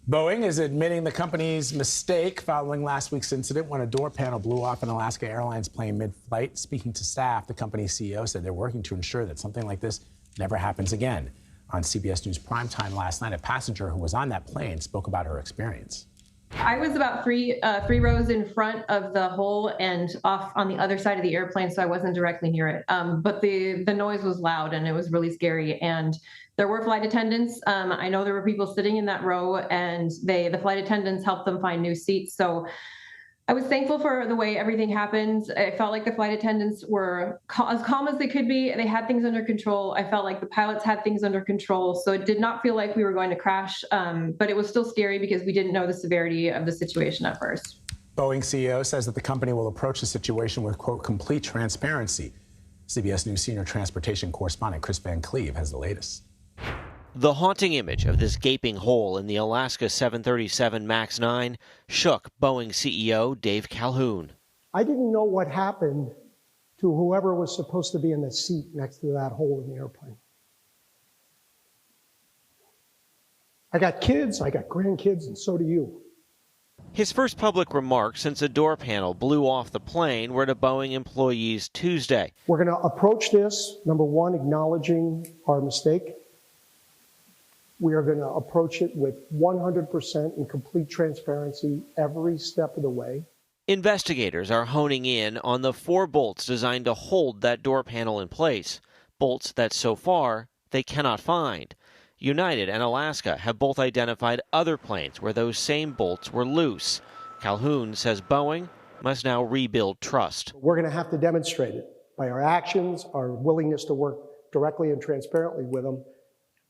Boeing is admitting the company's mistake following last week's incident when a door panel blew off an Alaska Airlines plane mid-flight. Speaking to staff, the company's CEO said they're working to ensure that something like this never happens again. On CBS News Primetime last night, a passenger who was on that plane spoke about her experience. I was about three rows in front of the hole and off on the other side of the airplane, so I wasn't directly near it. But the noise was loud and it was really scary. And there were flight attendants. I know there were people sitting in that row, and the flight attendants helped them find new seats. So I was thankful for the way everything happened. I felt like the flight attendants were as calm as they could be. They had things under control. I felt like the pilots had things under control. So it did not feel like we were going to crash, but it was still scary because we didn't know the severity of the situation at first. Boeing CEO says that the company will approach the situation with, quote, complete transparency. CBS News senior transportation correspondent Kris Van Cleave has the latest. The haunting image of this gaping hole in the Alaska 737 MAX 9 shook Boeing CEO Dave Calhoun. I didn't know what happened to whoever was supposed to be in the seat next to that hole in the airplane. I got kids, I got grandkids, and so do you. His first public remarks since a door panel blew off the plane were to Boeing employees Tuesday. We're going to approach this, number one, acknowledging our mistake. We are going to approach it with 100% and complete transparency every step of the way. Investigators are honing in on the 4 bolts designed to hold that door panel in place, bolts that so far they cannot find. United and Alaska have both identified other planes where those same bolts were loose. Calhoun says Boeing must now rebuild trust. We're going to have to demonstrate it by our actions, our willingness to work directly and transparently with them,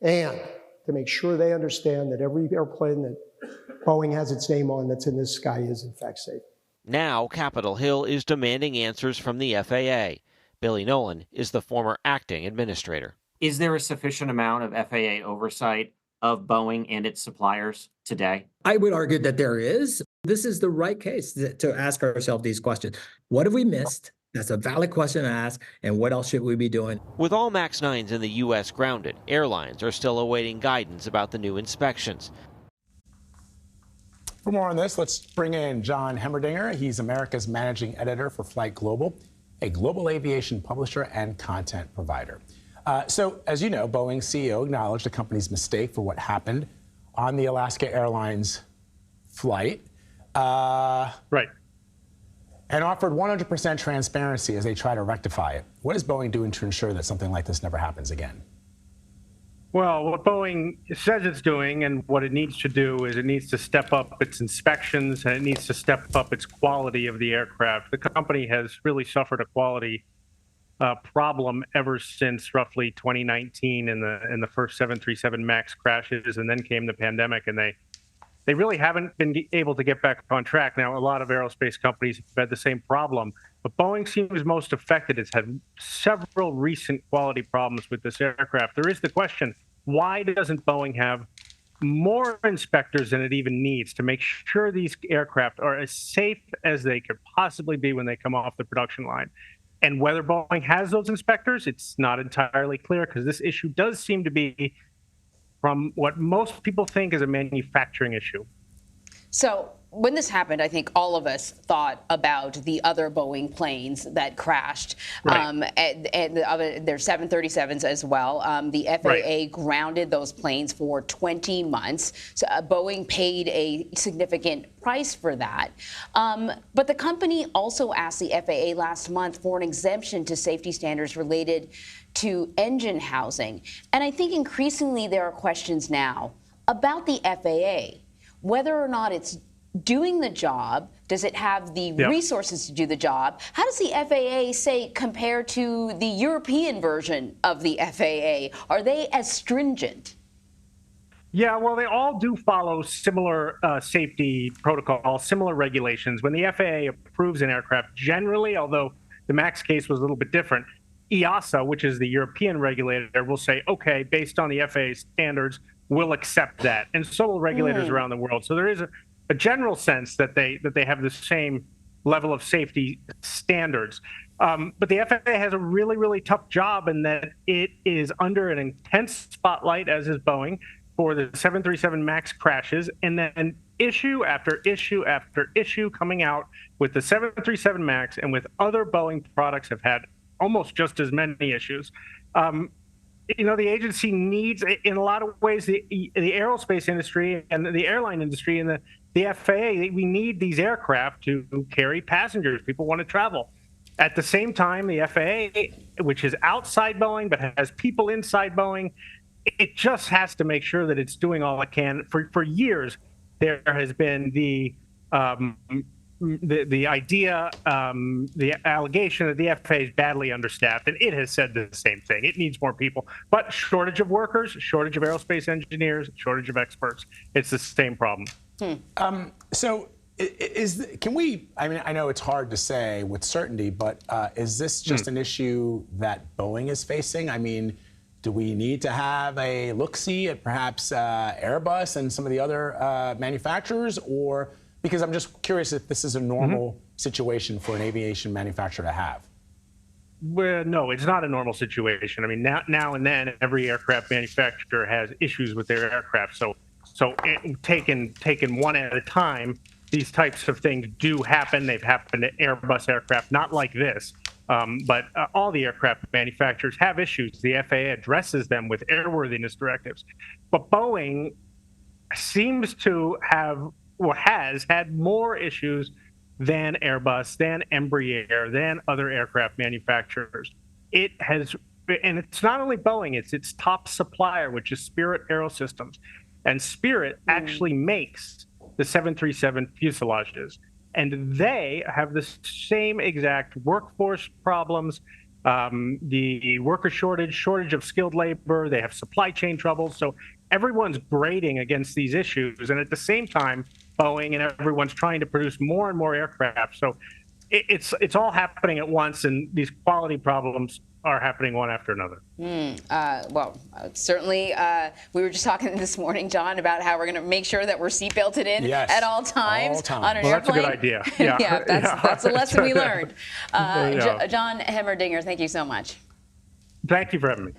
and to make sure they understand that every airplane that Boeing has its name on that's in this sky is in fact safe. Now Capitol Hill is demanding answers from the FAA. Billy Nolan is the former acting administrator. Is there a sufficient amount of FAA oversight of Boeing and its suppliers today? I would argue that there is. This is the right case to ask ourselves these questions. What have we missed? That's a valid question to ask. And what else should we be doing? With all MAX 9s in the U.S. grounded, airlines are still awaiting guidance about the new inspections. For more on this, let's bring in Jon Hemmerdinger. He's America's managing editor for FlightGlobal, a global aviation publisher and content provider. So, as you know, Boeing's CEO acknowledged the company's mistake for what happened on the Alaska Airlines flight. Right. And offered 100% transparency as they try to rectify it. What is Boeing doing to ensure that something like this never happens again? Well, what Boeing says it's doing and what it needs to do is it needs to step up its inspections and it needs to step up its quality of the aircraft. The company has really suffered a quality problem ever since roughly 2019 in the first 737 MAX crashes, and then came the pandemic, and they really haven't been able to get back on track. Now, a lot of aerospace companies have had the same problem, but Boeing seems most affected. It's had several recent quality problems with this aircraft. There is the question, why doesn't Boeing have more inspectors than it even needs to make sure these aircraft are as safe as they could possibly be when they come off the production line? And whether Boeing has those inspectors, it's not entirely clear, because this issue does seem to be, from what most people think, is a manufacturing issue. So when this happened, I think all of us thought about the other Boeing planes that crashed, Right. and the other, there's 737s as well. The FAA Right. grounded those planes for 20 months. So Boeing paid a significant price for that. But the company also asked the FAA last month for an exemption to safety standards related to engine housing. And I think increasingly there are questions now about the FAA, whether or not it's doing the job. Does it have the resources to do the job? How does the FAA, say, compare to the European version of the FAA? Are they as stringent? Yeah, well, they all do follow similar safety protocols, similar regulations. When the FAA approves an aircraft, generally, although the MAX case was a little bit different, EASA, which is the European regulator, will say, okay, based on the FAA standards, we'll accept that. And so will regulators around the world. So there is a general sense that they have the same level of safety standards. But the FAA has a really, really tough job in that it is under an intense spotlight, as is Boeing. for the 737 MAX crashes, and then issue after issue after issue coming out with the 737 MAX and with other Boeing products have had almost just as many issues. The agency needs, in a lot of ways, the aerospace industry and the airline industry and the FAA, we need these aircraft to carry passengers. People want to travel. At the same time, the FAA, which is outside Boeing but has people inside Boeing, it just has to make sure that it's doing all it can. For years, there has been the idea, the allegation that the FAA is badly understaffed, and it has said the same thing. It needs more people, but shortage of workers, shortage of aerospace engineers, shortage of experts. It's the same problem. So can we, I know it's hard to say with certainty, but is this just an issue that Boeing is facing? I mean, do we need to have a look-see at perhaps Airbus and some of the other manufacturers, or because I'm just curious if this is a normal situation for an aviation manufacturer to have? Well, no, it's not a normal situation. I mean, now and then, every aircraft manufacturer has issues with their aircraft. So taken one at a time, these types of things do happen. They've happened to Airbus aircraft, not like this, but all the aircraft manufacturers have issues. The FAA addresses them with airworthiness directives. But Boeing seems to have, or has had, more issues than Airbus, than Embraer, than other aircraft manufacturers. It has, and it's not only Boeing, it's its top supplier, which is Spirit AeroSystems. And Spirit actually makes the 737 fuselages. And they have the same exact workforce problems, the worker shortage of skilled labor. They have supply chain troubles. So everyone's grading against these issues. And at the same time, Boeing and everyone's trying to produce more and more aircraft. So it's all happening at once, and these quality problems are happening one after another. Certainly, we were just talking this morning, Jon, about how we're going to make sure that we're seatbelted in at all times on an airplane. That's a good idea. Yeah, that's a lesson we learned. Jon Hemmerdinger, thank you so much. Thank you for having me.